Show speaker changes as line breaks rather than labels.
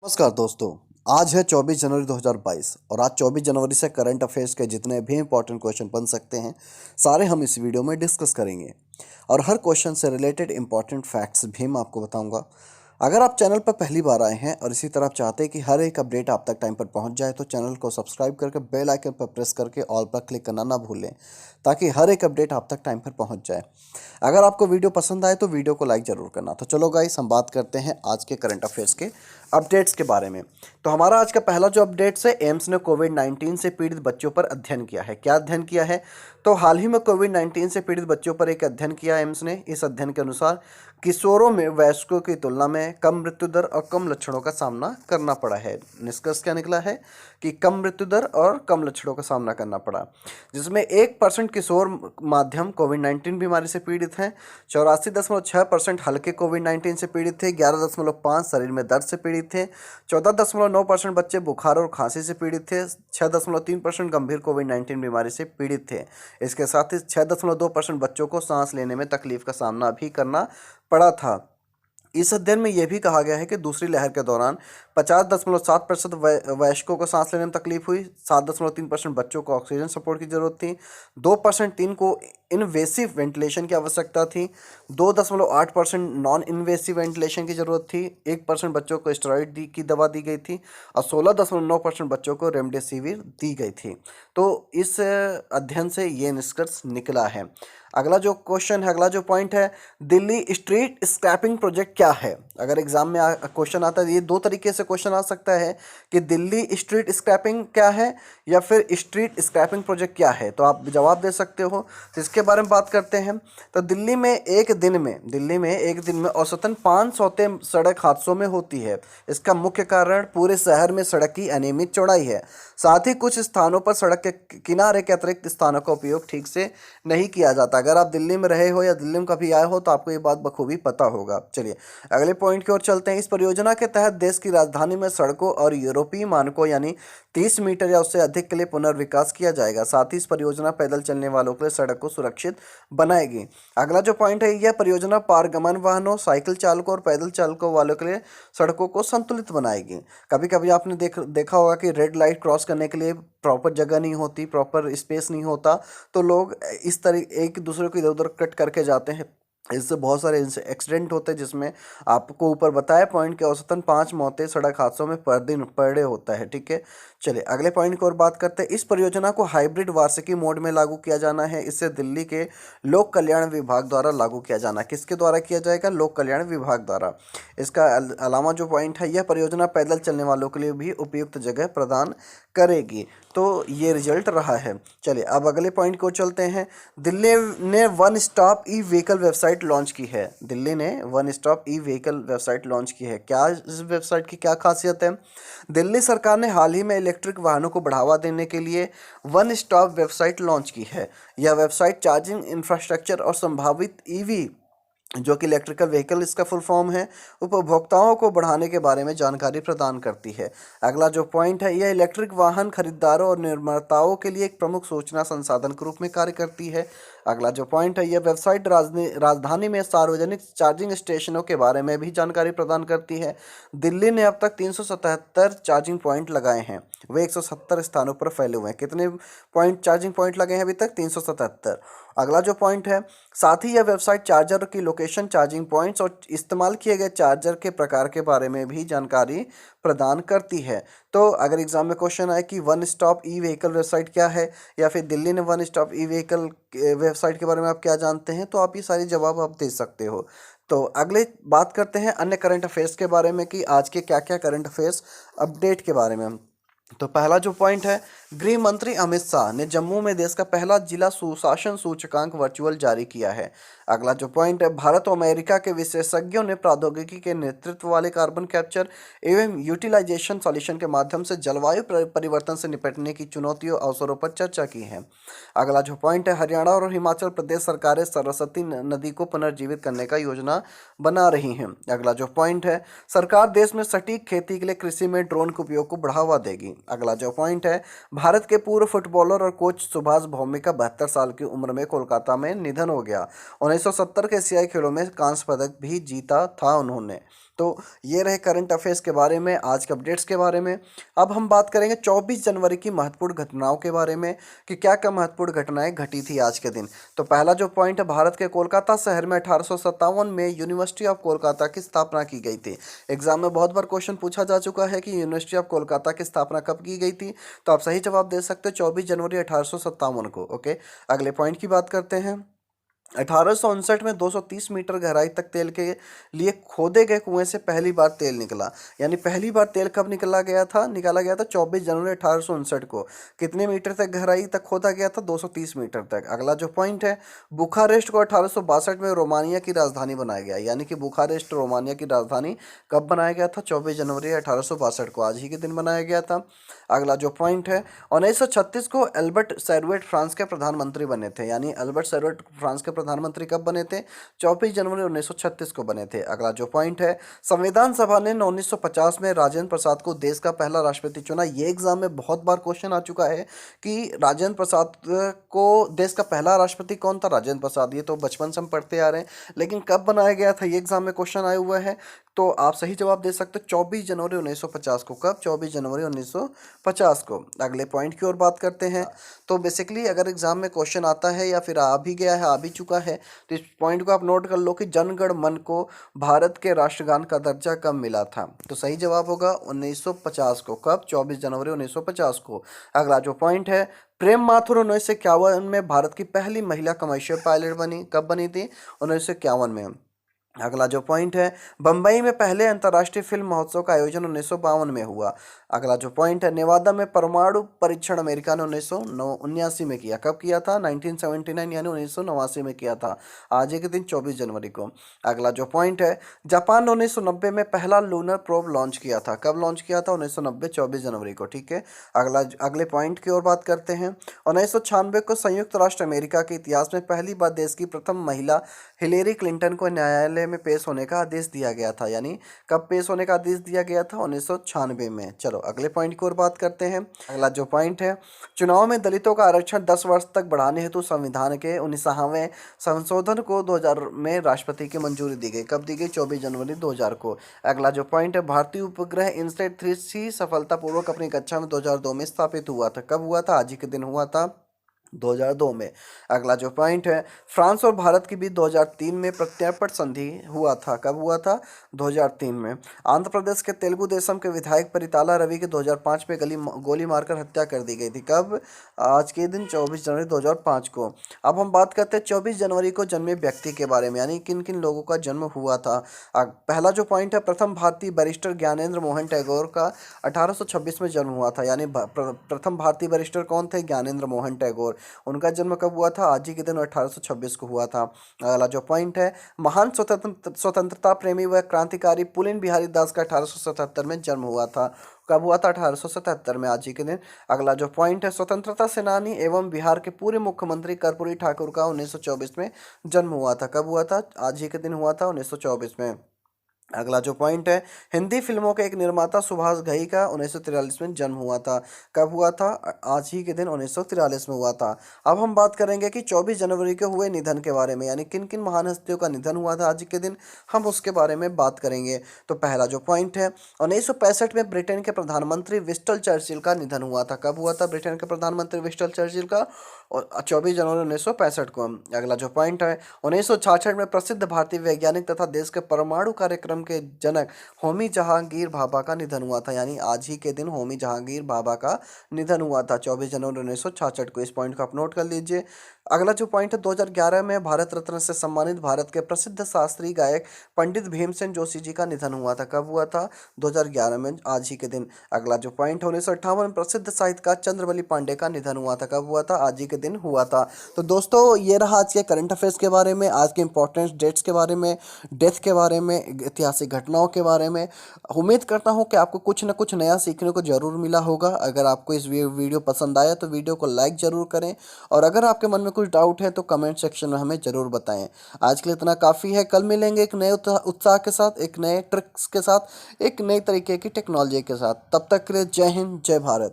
नमस्कार दोस्तों। आज है 24 जनवरी 2022 और आज 24 जनवरी से करंट अफेयर्स के जितने भी इंपॉर्टेंट क्वेश्चन बन सकते हैं सारे हम इस वीडियो में डिस्कस करेंगे और हर क्वेश्चन से रिलेटेड इंपॉर्टेंट फैक्ट्स भी मैं आपको बताऊंगा। अगर आप चैनल पर पहली बार आए हैं और इसी तरह आप चाहते हैं कि हर एक अपडेट आप तक टाइम पर पहुंच जाए तो चैनल को सब्सक्राइब करके बेल आइकन पर प्रेस करके ऑल पर क्लिक करना ना भूलें ताकि हर एक अपडेट आप तक टाइम पर पहुंच जाए। अगर आपको वीडियो पसंद आए तो वीडियो को लाइक ज़रूर करना। तो चलो गाइस, हम बात करते हैं आज के करंट अफेयर्स के अपडेट्स के बारे में। तो हमारा आज का पहला जो अपडेट्स है, एम्स ने कोविड-19 से पीड़ित बच्चों पर अध्ययन किया है। क्या अध्ययन किया है? तो हाल ही में कोविड-19 से पीड़ित बच्चों पर एक अध्ययन किया एम्स ने। इस अध्ययन के अनुसार किशोरों में वयस्कों की तुलना में कम मृत्यु दर और कम लक्षणों का सामना करना पड़ा है। निष्कर्ष क्या निकला है कि कम मृत्यु दर और कम लक्षणों का सामना करना पड़ा, जिसमें 1% किशोर माध्यम कोविड-19 बीमारी से पीड़ित हैं, 84.6% हल्के कोविड-19 से पीड़ित थे, 11.5 शरीर में दर्द से पीड़ित थे, 14.9% बच्चे बुखार और खांसी से पीड़ित थे, 6.3% गंभीर कोविड-19 बीमारी से पीड़ित थे। इसके साथ ही 6.2% बच्चों को सांस लेने में तकलीफ का सामना भी करना पड़ा था। इस अध्ययन में यह भी कहा गया है कि दूसरी लहर के दौरान 50.7% वयस्कों को सांस लेने में तकलीफ हुई, 7.3% बच्चों को ऑक्सीजन सपोर्ट की जरूरत थी, 2% को इनवेसिव वेंटिलेशन की आवश्यकता थी, 2.8% नॉन इनवेसिव वेंटिलेशन की जरूरत थी, 1% बच्चों को स्टेरॉइड की दवा दी गई थी और 16.9% बच्चों को रेमडेसिविर दी गई थी। तो इस अध्ययन से ये निष्कर्ष निकला है। अगला जो क्वेश्चन है, अगला जो पॉइंट है, दिल्ली स्ट्रीट स्क्रैपिंग प्रोजेक्ट क्या है? अगर एग्जाम में क्वेश्चन आता है, ये दो तरीके से क्वेश्चन आ सकता है कि दिल्ली स्ट्रीट स्क्रैपिंग क्या है या फिर स्ट्रीट स्क्रैपिंग प्रोजेक्ट क्या है, तो आप जवाब दे सकते हो। तो इसके बारे में बात करते हैं। तो दिल्ली में एक दिन में औसतन 500 सड़क हादसों में होती है। इसका मुख्य कारण पूरे शहर में सड़क की अनियमित चौड़ाई है। साथ ही कुछ स्थानों पर सड़क के किनारे के अतिरिक्त स्थानों का उपयोग ठीक से नहीं किया जाता। अगर आप दिल्ली में रहे हो या दिल्ली में कभी आए हो तो आपको ये बात बखूबी पता होगा। चलिए अगले पॉइंट की ओर चलते हैं। इस परियोजना के तहत देश की राजधानी में सड़कों और यूरोपीय मानकों यानी 30 मीटर या उससे अधिक के लिए पुनर्विकास किया जाएगा। साथ ही इस परियोजना पैदल चलने वालों के लिए सड़क को सुरक्षित बनाएगी। अगला जो पॉइंट है, यह परियोजना पारगमन वाहनों, साइकिल चालकों और पैदल चालकों वालों के लिए सड़कों को संतुलित बनाएगी। कभी कभी आपने देखा होगा कि रेड लाइट क्रॉस करने के लिए प्रॉपर जगह नहीं होती, प्रॉपर स्पेस नहीं होता, तो लोग इस तरह एक दूसरे को इधर उधर कट करके जाते हैं। इससे बहुत सारे एक्सीडेंट होते हैं, जिसमें आपको ऊपर बताया पॉइंट के औसतन 5 मौतें सड़क हादसों में पर डे होता है। ठीक है, चलिए अगले पॉइंट की ओर बात करते हैं। इस परियोजना को हाइब्रिड वार्षिकी मोड में लागू किया जाना है। इसे दिल्ली के लोक कल्याण विभाग द्वारा लागू किया जाना है। किसके द्वारा किया जाएगा? लोक कल्याण विभाग द्वारा। इसका अलावा जो पॉइंट है, यह परियोजना पैदल चलने वालों के लिए भी उपयुक्त जगह प्रदान करेगी। तो ये रिजल्ट रहा है। चलिए अब अगले पॉइंट को चलते हैं। दिल्ली ने one stop e vehicle website launch की है। दिल्ली ने one stop e vehicle website launch की है। क्या इस वेबसाइट की क्या खासियत है? दिल्ली सरकार ने हाल ही में इलेक्ट्रिक वाहनों को बढ़ावा देने के लिए वन स्टॉप वेबसाइट लॉन्च की है। यह वेबसाइट चार्जिंग इंफ्रास्ट्रक्चर और संभावित ईवी, जो कि इलेक्ट्रिकल व्हीकल इसका फुल फॉर्म है, उपभोक्ताओं को बढ़ाने के बारे में जानकारी प्रदान करती है। अगला जो पॉइंट है, यह इलेक्ट्रिक वाहन खरीदारों और निर्माताओं के लिए एक प्रमुख सूचना संसाधन के रूप में कार्य करती है। अगला जो पॉइंट है, यह वेबसाइट राजधानी में सार्वजनिक चार्जिंग स्टेशनों के बारे में भी जानकारी प्रदान करती है। दिल्ली ने अब तक 377 चार्जिंग पॉइंट लगाए हैं। वे 170 स्थानों पर फैले हुए हैं। कितने चार्जिंग पॉइंट लगे हैं अभी तक? 377। अगला जो पॉइंट है, साथ ही यह वेबसाइट चार्जर की लोकेशन, चार्जिंग पॉइंट्स और इस्तेमाल किए गए चार्जर के प्रकार के बारे में भी जानकारी प्रदान करती है। तो अगर एग्जाम में क्वेश्चन आए कि one stop e vehicle website क्या है या फिर दिल्ली ने one stop e vehicle website के बारे में आप क्या जानते हैं, तो आप ये सारे जवाब आप दे सकते हो। तो अगले बात करते हैं अन्य करंट अफेयर्स के बारे में कि आज के क्या क्या करंट अफेयर्स अपडेट के बारे में। तो पहला जो पॉइंट है, गृह मंत्री अमित शाह ने जम्मू में देश का पहला जिला सुशासन सूचकांक वर्चुअल जारी किया है। अगला जो पॉइंट है, भारत और अमेरिका के विशेषज्ञों ने प्रौद्योगिकी के नेतृत्व वाले कार्बन कैप्चर एवं यूटिलाइजेशन सॉल्यूशन के माध्यम से जलवायु परिवर्तन से निपटने की चुनौतियों और अवसरों पर चर्चा की है। अगला जो पॉइंट है, हरियाणा और हिमाचल प्रदेश सरकारें सरस्वती नदी को पुनर्जीवित करने का योजना बना रही हैं। अगला जो पॉइंट है, सरकार देश में सटीक खेती के लिए कृषि में ड्रोन के उपयोग को बढ़ावा देगी। अगला जो पॉइंट है, भारत के पूर्व फुटबॉलर और कोच सुभाष भौमिक का 72 साल की उम्र में कोलकाता में निधन हो गया। 1970 के एशियाई खेलों में कांस्य पदक भी जीता था उन्होंने। तो ये रहे करंट अफेयर्स के बारे में, आज के अपडेट्स के बारे में। अब हम बात करेंगे 24 जनवरी की महत्वपूर्ण घटनाओं के बारे में कि क्या क्या महत्वपूर्ण घटनाएं घटी थी आज के दिन। तो पहला जो पॉइंट है, भारत के कोलकाता शहर में 1857 में यूनिवर्सिटी ऑफ कोलकाता की स्थापना की गई थी। एग्जाम में बहुत बार क्वेश्चन पूछा जा चुका है कि यूनिवर्सिटी ऑफ कोलकाता की स्थापना कब की गई थी, तो आप सही जवाब दे सकते हो 24 जनवरी 1857 को। ओके, अगले पॉइंट की बात करते हैं। 1859 में 230 मीटर गहराई तक तेल के लिए खोदे गए कुएं से पहली बार तेल निकला। यानी पहली बार तेल कब निकाला गया था 24 जनवरी 1859 को। कितने मीटर तक गहराई तक खोदा गया था? 230 मीटर तक। अगला जो पॉइंट है, बुखारेस्ट को 1862 में रोमानिया की राजधानी बनाया गया। यानी कि बुखारेस्ट रोमानिया की राजधानी कब बनाया गया था? 24 जनवरी 1862 को, आज ही के दिन बनाया गया था। अगला जो पॉइंट है, 1936 को एल्बर्ट सेरुवेट फ्रांस के प्रधानमंत्री बने थे। यानी एल्बर्ट सेरुवेट फ्रांस के प्रधानमंत्री कब बने थे? 24 जनवरी 1936 को बने थे। अगला जो पॉइंट है, संविधान सभा ने 1950 में राजेंद्र प्रसाद को देश का पहला राष्ट्रपति चुना। ये एग्जाम में बहुत बार क्वेश्चन आ चुका है कि राजेंद्र प्रसाद को देश का पहला राष्ट्रपति कौन था? राजेंद्र प्रसाद। ये तो बचपन से हम पढ़ते आ रहे हैं, लेकिन कब बनाया गया था ये एग्जाम में क्वेश्चन आया हुआ है। तो आप सही जवाब दे सकते हो 24 जनवरी 1950 को। कब? 24 जनवरी 1950 को। अगले पॉइंट की ओर बात करते हैं। तो बेसिकली अगर एग्जाम में क्वेश्चन आता है या फिर आ भी गया है, आ भी चुका है, तो इस पॉइंट को आप नोट कर लो कि जन गण मन को भारत के राष्ट्रगान का दर्जा कब मिला था? तो सही जवाब होगा 1950 को। कब? 24 जनवरी 1950 को। अगला जो पॉइंट है, प्रेम माथुर 1951 में भारत की पहली महिला कमर्शियल पायलट बनी। कब बनी थी? 1951 में। अगला जो पॉइंट है, बम्बई में पहले अंतर्राष्ट्रीय फिल्म महोत्सव का आयोजन 1952 में हुआ। अगला जो पॉइंट है, नेवादा में परमाणु परीक्षण अमेरिका ने 1979 में किया। कब किया था? 1979 यानी 1989 में किया था, आज ही के दिन 24 जनवरी को। अगला जो पॉइंट है, जापान ने 1990 में पहला लूनर प्रोब लॉन्च किया था। कब लॉन्च किया था? 1990 24 जनवरी को। ठीक है, अगले पॉइंट की ओर बात करते हैं। 1996 को संयुक्त राष्ट्र अमेरिका के इतिहास में पहली बार देश की प्रथम महिला हिलेरी क्लिंटन को न्यायालय में पेश होने का आदेश दिया गया था। यानी कब पेश होने का आदेश दिया गया था? 1996 में। चलो अगले पॉइंट की ओर बात करते हैं। अगला जो पॉइंट है, चुनाव में दलितों का आरक्षण 10 वर्ष तक बढ़ाने हेतु संविधान के 19वें संशोधन को 2000 में राष्ट्रपति की मंजूरी दी गई। कब दी गई? 24 जनवरी 2000 को। अगला जो पॉइंट है, भारतीय उपग्रह इनसैट 3C सफलतापूर्वक अपनी कक्षा में 2002 में स्थापित हुआ था। कब हुआ था? आज ही के दिन हुआ था, 2002 में। अगला जो पॉइंट है, फ्रांस और भारत के बीच 2003 में प्रत्यर्पण संधि हुआ था। कब हुआ था? 2003 में। आंध्र प्रदेश के तेलुगु देशम के विधायक परिताला रवि के 2005 में गोली मारकर हत्या कर दी गई थी। कब? आज के दिन 24 जनवरी 2005 को। अब हम बात करते हैं 24 जनवरी को जन्मे व्यक्ति के बारे में, यानी किन किन लोगों का जन्म हुआ था। पहला जो पॉइंट है, प्रथम भारतीय बैरिस्टर ज्ञानेंद्र मोहन टैगोर का 1826 में जन्म हुआ था। यानी प्रथम भारतीय बैरिस्टर कौन थे? ज्ञानेंद्र मोहन टैगोर। उनका जन्म कब हुआ था? आज ही के दिन 1826 को हुआ था। अगला जो पॉइंट है, महान स्वतंत्रता प्रेमी व क्रांतिकारी पुलिन बिहारी दास का 1877 में जन्म हुआ था। कब हुआ था? 1877 में, आज ही के दिन। अगला जो पॉइंट है, स्वतंत्रता सेनानी एवं बिहार के पूर्व मुख्यमंत्री कर्पूरी ठाकुर का 1924 में जन्म हुआ था। कब हुआ था? आज ही के दिन हुआ था, 1924 में। अगला जो पॉइंट है, हिंदी फिल्मों के एक निर्माता सुभाष घई का 1943 में जन्म हुआ था। कब हुआ था? आज ही के दिन 1943 में हुआ था। अब हम बात करेंगे कि 24 जनवरी के हुए निधन के बारे में, यानी किन किन महान हस्तियों का निधन हुआ था आज के दिन, हम उसके बारे में बात करेंगे। तो पहला जो पॉइंट है, 1965 में ब्रिटेन के प्रधानमंत्री विंस्टन चर्चिल का निधन हुआ था। कब हुआ था ब्रिटेन के प्रधानमंत्री विंस्टन चर्चिल का? 24 जनवरी 1965 को। अगला जो पॉइंट है, 1966 में प्रसिद्ध भारतीय वैज्ञानिक तथा देश के परमाणु कार्यक्रम के जनक होमी जहांगीर भाभा का निधन हुआ था। यानी आज ही के दिन होमी जहांगीर भाभा का निधन हुआ था, 24 जनवरी 1966 को। इस पॉइंट को आप नोट कर लीजिए। अगला जो पॉइंट है, 2011 में भारत रत्न से सम्मानित भारत के प्रसिद्ध शास्त्रीय गायक पंडित भीमसेन जोशी जी का निधन हुआ था। कब हुआ था? 2011 में, आज ही के दिन। अगला जो पॉइंट है, 1958 में प्रसिद्ध साहित्यकार चंद्रवली पांडे का निधन हुआ था। कब हुआ था? आज ही के दिन हुआ था। तो दोस्तों, ये रहा आज के करंट अफेयर्स के बारे में, आज के इंपॉर्टेंट डेट्स के बारे में, डेथ के बारे में, ऐतिहासिक घटनाओं के बारे में। उम्मीद करता हूँ कि आपको कुछ न कुछ नया सीखने को जरूर मिला होगा। अगर आपको इस वीडियो पसंद आया तो वीडियो को लाइक जरूर करें, और अगर आपके मन में कुछ डाउट है तो कमेंट सेक्शन में हमें जरूर बताएं। आज के लिए इतना काफ़ी है। कल मिलेंगे एक नए उत्साह के साथ, एक नए ट्रिक्स के साथ, एक नई तरीके की टेक्नोलॉजी के साथ। तब तक के लिए जय हिंद, जय भारत।